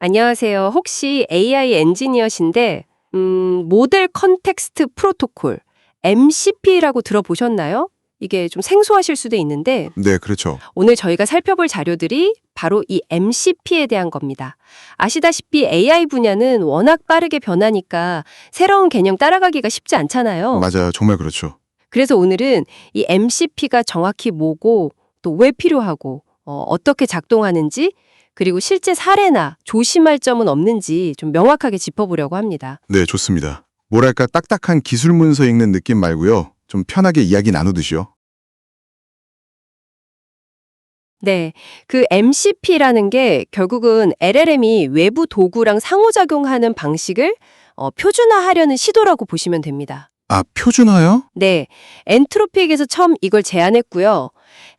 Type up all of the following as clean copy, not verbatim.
안녕하세요. 혹시 AI 엔지니어신데, 모델 컨텍스트 프로토콜, MCP라고 들어보셨나요? 이게 좀 생소하실 수도 있는데, 네, 그렇죠. 오늘 저희가 살펴볼 자료들이 바로 이 MCP에 대한 겁니다. 아시다시피 AI 분야는 워낙 빠르게 변하니까 새로운 개념 따라가기가 쉽지 않잖아요. 맞아요. 정말 그렇죠. 그래서 오늘은 이 MCP가 정확히 뭐고, 또 왜 필요하고, 어떻게 작동하는지, 그리고 실제 사례나 조심할 점은 없는지 좀 명확하게 짚어보려고 합니다. 네, 좋습니다. 뭐랄까 딱딱한 기술 문서 읽는 느낌 말고요. 좀 편하게 이야기 나누듯이요. 네, 그 MCP라는 게 결국은 LLM이 외부 도구랑 상호작용하는 방식을 표준화하려는 시도라고 보시면 됩니다. 아, 표준화요? 네, 엔트로픽에서 처음 이걸 제안했고요.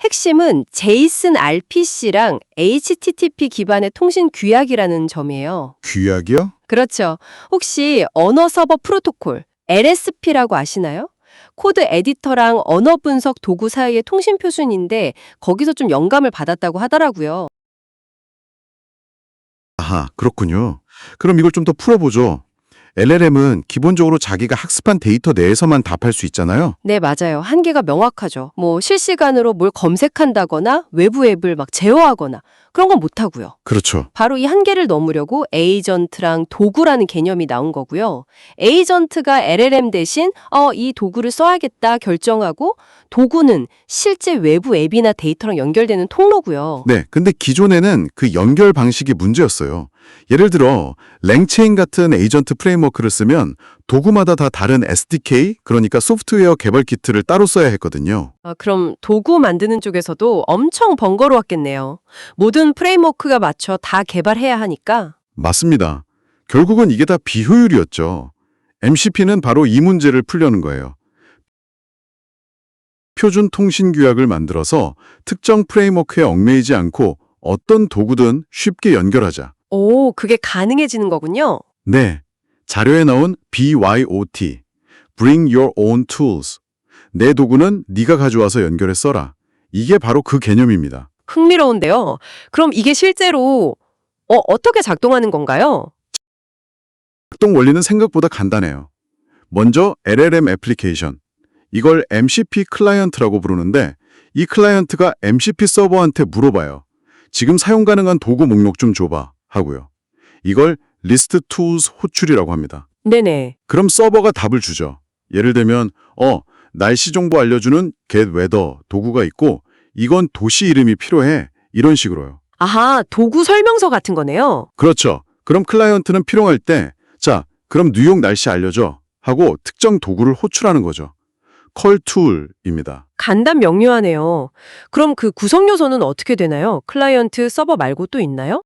핵심은 제이슨 RPC랑 HTTP 기반의 통신 규약이라는 점이에요. 규약이요? 그렇죠. 혹시 언어 서버 프로토콜, LSP라고 아시나요? 코드 에디터랑 언어 분석 도구 사이의 통신 표준인데 거기서 좀 영감을 받았다고 하더라고요. 아하, 그렇군요. 그럼 이걸 좀 더 풀어보죠. LLM은 기본적으로 자기가 학습한 데이터 내에서만 답할 수 있잖아요. 네, 맞아요. 한계가 명확하죠. 뭐 실시간으로 뭘 검색한다거나 외부 앱을 막 제어하거나 그런 건 못하고요. 그렇죠. 바로 이 한계를 넘으려고 에이전트랑 도구라는 개념이 나온 거고요. 에이전트가 LLM 대신 이 도구를 써야겠다 결정하고 도구는 실제 외부 앱이나 데이터랑 연결되는 통로고요. 네, 근데 기존에는 그 연결 방식이 문제였어요. 예를 들어 랭체인 같은 에이전트 프레임워크를 쓰면 도구마다 다 다른 SDK, 그러니까 소프트웨어 개발 키트를 따로 써야 했거든요. 그럼 도구 만드는 쪽에서도 엄청 번거로웠겠네요. 모든 프레임워크가 맞춰 다 개발해야 하니까. 맞습니다. 결국은 이게 다 비효율이었죠. MCP는 바로 이 문제를 풀려는 거예요. 표준 통신 규약을 만들어서 특정 프레임워크에 얽매이지 않고 어떤 도구든 쉽게 연결하자. 오, 그게 가능해지는 거군요. 네, 자료에 나온 BYOT, Bring Your Own Tools. 내 도구는 네가 가져와서 연결해 써라. 이게 바로 그 개념입니다. 흥미로운데요. 그럼 이게 실제로 어떻게 작동하는 건가요? 작동 원리는 생각보다 간단해요. 먼저 LLM 애플리케이션. 이걸 MCP 클라이언트라고 부르는데 이 클라이언트가 MCP 서버한테 물어봐요. 지금 사용 가능한 도구 목록 좀 줘봐 하고요. 이걸 리스트 툴스 호출이라고 합니다. 네네. 그럼 서버가 답을 주죠. 예를 들면 날씨 정보 알려주는 get weather 도구가 있고 이건 도시 이름이 필요해. 이런 식으로요. 아하, 도구 설명서 같은 거네요. 그렇죠. 그럼 클라이언트는 필요할 때 자, 그럼 뉴욕 날씨 알려줘 하고 특정 도구를 호출하는 거죠. call tool입니다. 간단 명료하네요. 그럼 그 구성 요소는 어떻게 되나요? 클라이언트 서버 말고 또 있나요?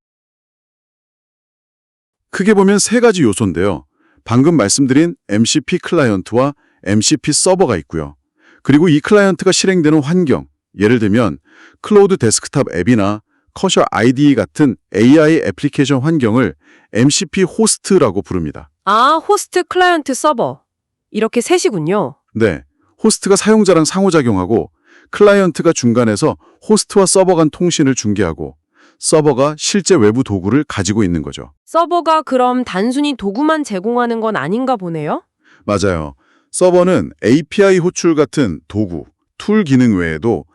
크게 보면 세 가지 요소인데요. 방금 말씀드린 MCP 클라이언트와 MCP 서버가 있고요. 그리고 이 클라이언트가 실행되는 환경, 예를 들면 클로우드 데스크탑 앱이나 커셔 IDE 같은 AI 애플리케이션 환경을 MCP 호스트라고 부릅니다. 아, 호스트, 클라이언트, 서버. 이렇게 셋이군요. 네, 호스트가 사용자랑 상호작용하고 클라이언트가 중간에서 호스트와 서버 간 통신을 중개하고 서버가 실제 외부 도구를 가지고 있는 거죠. 서버가 그럼 단순히 도구만 제공하는 건 아닌가 보네요? 맞아요. 서버는 API 호출 같은 도구, 툴 기능 외에도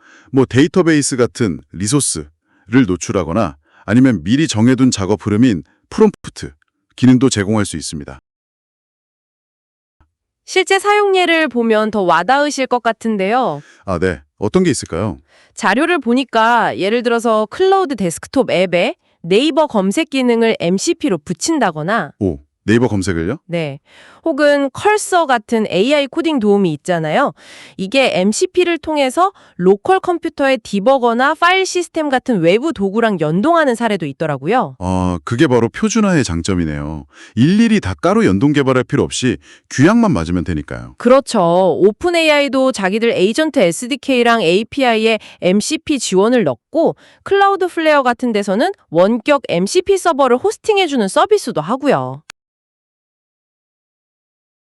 데이터베이스 같은 리소스를 노출하거나 아니면 미리 정해둔 작업 흐름인 프롬프트 기능도 제공할 수 있습니다. 실제 사용 예를 보면 더 와닿으실 것 같은데요. 아, 네. 어떤 게 있을까요? 자료를 보니까 예를 들어서 클라우드 데스크톱 앱에 네이버 검색 기능을 MCP로 붙인다거나 오, 네이버 검색을요? 네. 혹은 컬서 같은 AI 코딩 도움이 있잖아요. 이게 MCP를 통해서 로컬 컴퓨터의 디버거나 파일 시스템 같은 외부 도구랑 연동하는 사례도 있더라고요. 그게 바로 표준화의 장점이네요. 일일이 다 따로 연동 개발할 필요 없이 규약만 맞으면 되니까요. 그렇죠. 오픈 AI도 자기들 에이전트 SDK랑 API에 MCP 지원을 넣고 클라우드 플레어 같은 데서는 원격 MCP 서버를 호스팅해주는 서비스도 하고요.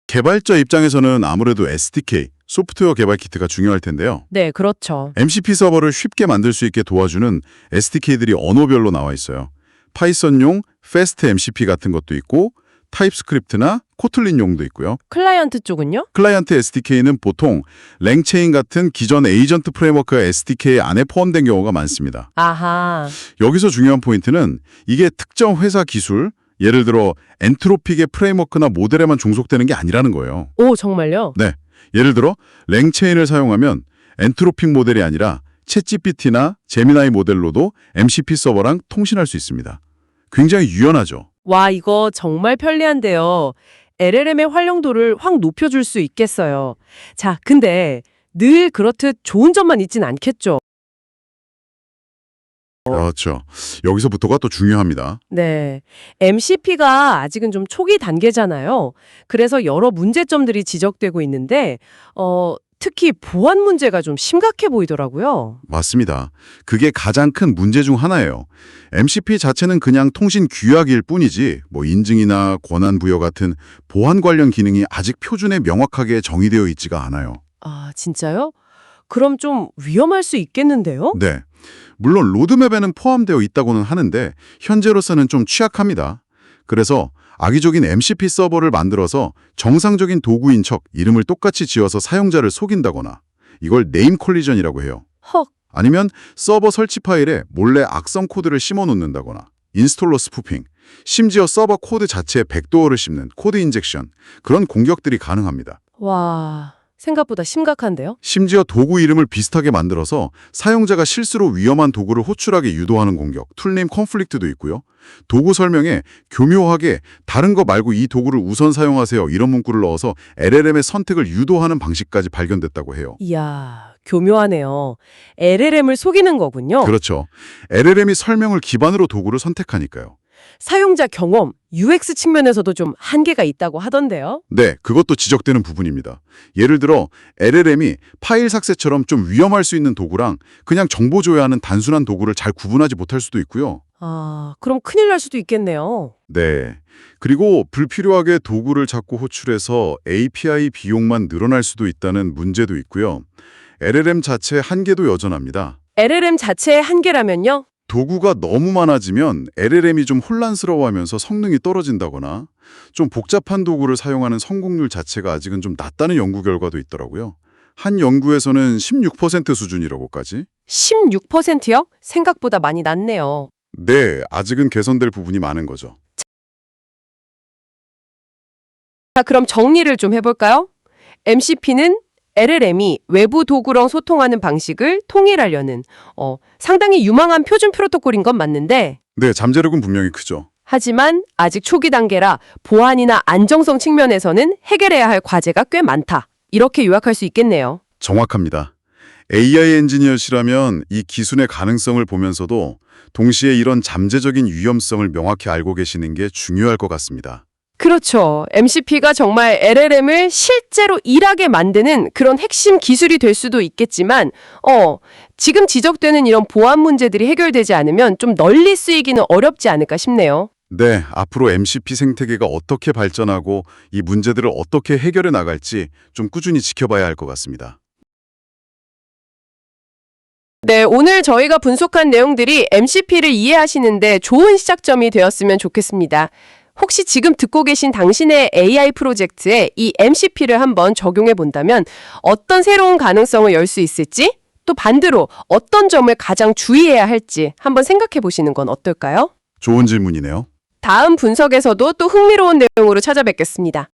개발자 입장에서는 아무래도 SDK, 소프트웨어 개발 키트가 중요할 텐데요. 네, 그렇죠. MCP 서버를 쉽게 만들 수 있게 도와주는 SDK들이 언어별로 나와 있어요. 파이썬용 패스트 MCP 같은 것도 있고 타입스크립트나 코틀린용도 있고요. 클라이언트 쪽은요? 클라이언트 SDK는 보통 랭체인 같은 기존 에이전트 프레임워크가 SDK 안에 포함된 경우가 많습니다. 아하. 여기서 중요한 포인트는 이게 특정 회사 기술, 예를 들어 엔트로픽의 프레임워크나 모델에만 종속되는 게 아니라는 거예요. 오, 정말요? 네, 예를 들어 랭체인을 사용하면 엔트로픽 모델이 아니라 챗GPT나 제미나이 모델로도 MCP 서버랑 통신할 수 있습니다. 굉장히 유연하죠. 와, 이거 정말 편리한데요. LLM의 활용도를 확 높여줄 수 있겠어요. 자, 근데 늘 그렇듯 좋은 점만 있진 않겠죠? 그렇죠. 여기서부터가 또 중요합니다. 네. MCP가 아직은 좀 초기 단계잖아요. 그래서 여러 문제점들이 지적되고 있는데, 특히 보안 문제가 좀 심각해 보이더라고요. 맞습니다. 그게 가장 큰 문제 중 하나예요. MCP 자체는 그냥 통신 규약일 뿐이지 인증이나 권한 부여 같은 보안 관련 기능이 아직 표준에 명확하게 정의되어 있지가 않아요. 아, 진짜요? 그럼 좀 위험할 수 있겠는데요? 네. 물론 로드맵에는 포함되어 있다고는 하는데 현재로서는 좀 취약합니다. 그래서 악의적인 MCP 서버를 만들어서 정상적인 도구인 척 이름을 똑같이 지어서 사용자를 속인다거나 이걸 네임 콜리전이라고 해요. 헉, 아니면 서버 설치 파일에 몰래 악성 코드를 심어 놓는다거나 인스톨러 스푸핑, 심지어 서버 코드 자체에 백도어를 씹는 코드 인젝션, 그런 공격들이 가능합니다. 와, 생각보다 심각한데요? 심지어 도구 이름을 비슷하게 만들어서 사용자가 실수로 위험한 도구를 호출하게 유도하는 공격, 툴네임 컨플릭트도 있고요. 도구 설명에 교묘하게 다른 거 말고 이 도구를 우선 사용하세요 이런 문구를 넣어서 LLM의 선택을 유도하는 방식까지 발견됐다고 해요. 이야, 교묘하네요. LLM을 속이는 거군요. 그렇죠. LLM이 설명을 기반으로 도구를 선택하니까요. 사용자 경험, UX 측면에서도 좀 한계가 있다고 하던데요. 네, 그것도 지적되는 부분입니다. 예를 들어 LLM이 파일 삭제처럼 좀 위험할 수 있는 도구랑 그냥 정보 조회하는 단순한 도구를 잘 구분하지 못할 수도 있고요. 아, 그럼 큰일 날 수도 있겠네요. 네. 그리고 불필요하게 도구를 자꾸 호출해서 API 비용만 늘어날 수도 있다는 문제도 있고요. LLM 자체의 한계도 여전합니다. LLM 자체의 한계라면요? 도구가 너무 많아지면 LLM이 좀 혼란스러워하면서 성능이 떨어진다거나 좀 복잡한 도구를 사용하는 성공률 자체가 아직은 좀 낮다는 연구 결과도 있더라고요. 한 연구에서는 16% 수준이라고까지. 16%요? 생각보다 많이 낮네요. 네, 아직은 개선될 부분이 많은 거죠. 자, 그럼 정리를 좀 해볼까요? MCP는 LLM이 외부 도구랑 소통하는 방식을 통일하려는 상당히 유망한 표준 프로토콜인 건 맞는데 네, 잠재력은 분명히 크죠. 하지만 아직 초기 단계라 보안이나 안정성 측면에서는 해결해야 할 과제가 꽤 많다. 이렇게 요약할 수 있겠네요. 정확합니다. AI 엔지니어시라면 이 기술의 가능성을 보면서도 동시에 이런 잠재적인 위험성을 명확히 알고 계시는 게 중요할 것 같습니다. 그렇죠. MCP가 정말 LLM을 실제로 일하게 만드는 그런 핵심 기술이 될 수도 있겠지만 지금 지적되는 이런 보안 문제들이 해결되지 않으면 좀 널리 쓰이기는 어렵지 않을까 싶네요. 네, 앞으로 MCP 생태계가 어떻게 발전하고 이 문제들을 어떻게 해결해 나갈지 좀 꾸준히 지켜봐야 할 것 같습니다. 네, 오늘 저희가 분석한 내용들이 MCP를 이해하시는데 좋은 시작점이 되었으면 좋겠습니다. 혹시 지금 듣고 계신 당신의 AI 프로젝트에 이 MCP를 한번 적용해 본다면 어떤 새로운 가능성을 열 수 있을지, 또 반대로 어떤 점을 가장 주의해야 할지 한번 생각해 보시는 건 어떨까요? 좋은 질문이네요. 다음 분석에서도 또 흥미로운 내용으로 찾아뵙겠습니다.